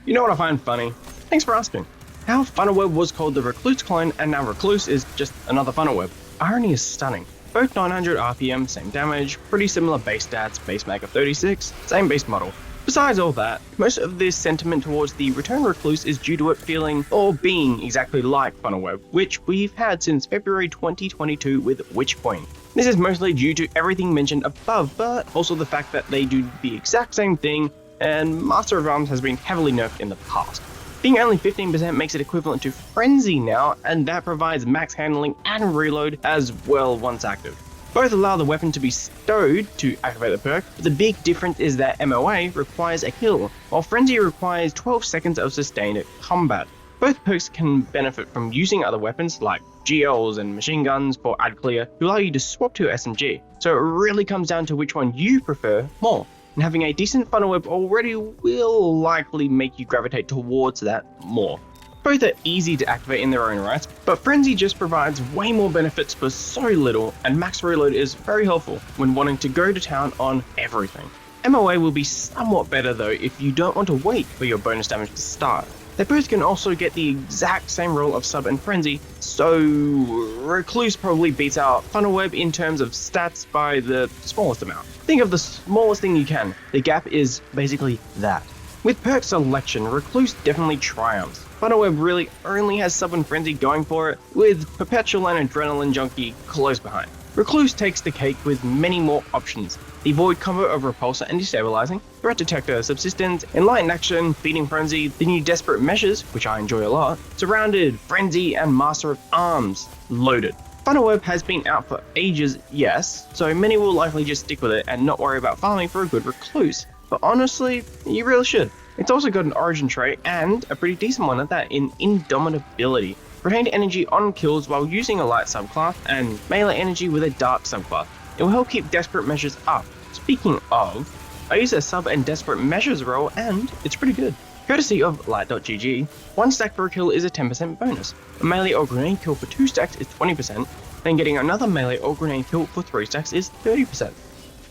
You know what I find funny? Thanks for asking. How Funnelweb was called the Recluse clone and now Recluse is just another Funnelweb. Irony is stunning. Both 900 RPM, same damage, pretty similar base stats, base mag of 36, same base model. Besides all that, most of this sentiment towards the Return Recluse is due to it feeling or being exactly like Funnelweb, which we've had since February 2022 with Witchpoint. This is mostly due to everything mentioned above, but also the fact that they do the exact same thing, and Master of Arms has been heavily nerfed in the past. Being only 15% makes it equivalent to Frenzy now, and that provides max handling and reload as well once active. Both allow the weapon to be stowed to activate the perk, but the big difference is that MOA requires a heal, while Frenzy requires 12 seconds of sustained combat. Both perks can benefit from using other weapons like GLs and machine guns for ad clear to allow you to swap to SMG, so it really comes down to which one you prefer more, and having a decent Funnelweb already will likely make you gravitate towards that more. Both are easy to activate in their own rights, but Frenzy just provides way more benefits for so little, and max reload is very helpful when wanting to go to town on everything. MOA will be somewhat better though if you don't want to wait for your bonus damage to start. They both can also get the exact same role of Sub and Frenzy, so Recluse probably beats out Funnelweb in terms of stats by the smallest amount. Think of the smallest thing you can, the gap is basically that. With perk selection, Recluse definitely triumphs. Funnelweb really only has Sub and Frenzy going for it, with Perpetual and Adrenaline Junkie close behind. Recluse takes the cake with many more options. The Void combo of Repulsor and Destabilizing, Threat Detector, Subsistence, Enlightened Action, Feeding Frenzy, the new Desperate Measures, which I enjoy a lot, Surrounded, Frenzy, and Master of Arms, loaded. Funnelweb has been out for ages, yes, so many will likely just stick with it and not worry about farming for a good Recluse. But honestly, you really should. It's also got an origin trait, and a pretty decent one at that, in Indomitability. Retained energy on kills while using a light subclass, and melee energy with a dark subclass. It will help keep Desperate Measures up. Speaking of, I use a Sub and Desperate Measures roll, and it's pretty good. Courtesy of Light.gg, 1 stack for a kill is a 10% bonus. A melee or grenade kill for 2 stacks is 20%, then getting another melee or grenade kill for 3 stacks is 30%.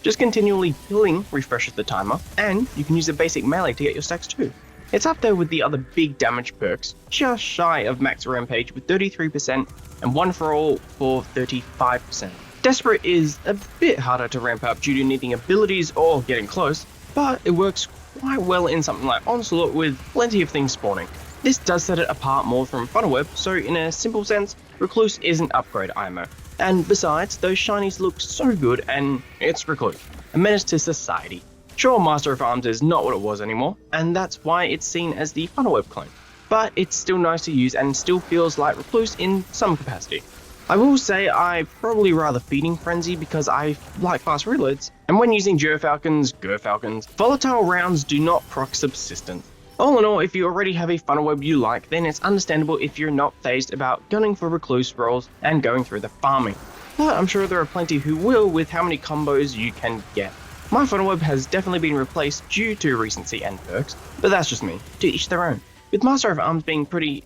Just continually killing refreshes the timer, and you can use a basic melee to get your stacks too. It's up there with the other big damage perks, just shy of max rampage with 33% and one for all for 35%. Desperate is a bit harder to ramp up due to needing abilities or getting close, but it works quite well in something like Onslaught with plenty of things spawning. This does set it apart more from Funnelweb, so in a simple sense, Recluse is an upgrade IMO. And besides, those shinies look so good, and it's Recluse, a menace to society. Sure, Master of Arms is not what it was anymore, and that's why it's seen as the Funnelweb clone, but it's still nice to use and still feels like Recluse in some capacity. I will say I probably rather Feeding Frenzy because I like fast reloads, and when using Gerfalcons, volatile rounds do not proc Subsistence. All in all, if you already have a Funnelweb you like, then it's understandable if you're not fazed about gunning for Recluse rolls and going through the farming. But I'm sure there are plenty who will with how many combos you can get. My Funnelweb has definitely been replaced due to recency and perks, but that's just me, to each their own. With Master of Arms being pretty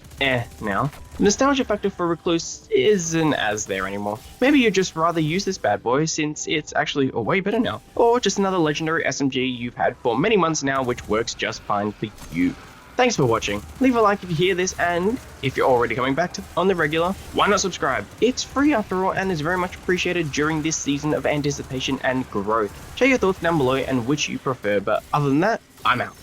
now, the nostalgia factor for Recluse isn't as there anymore. Maybe you'd just rather use this bad boy since it's actually way better now, or just another legendary SMG you've had for many months now which works just fine for you. Thanks for watching. Leave a like if you hear this, and if you're already coming back on the regular, why not subscribe? It's free after all and is very much appreciated during this season of anticipation and growth. Share your thoughts down below and which you prefer, but other than that, I'm out.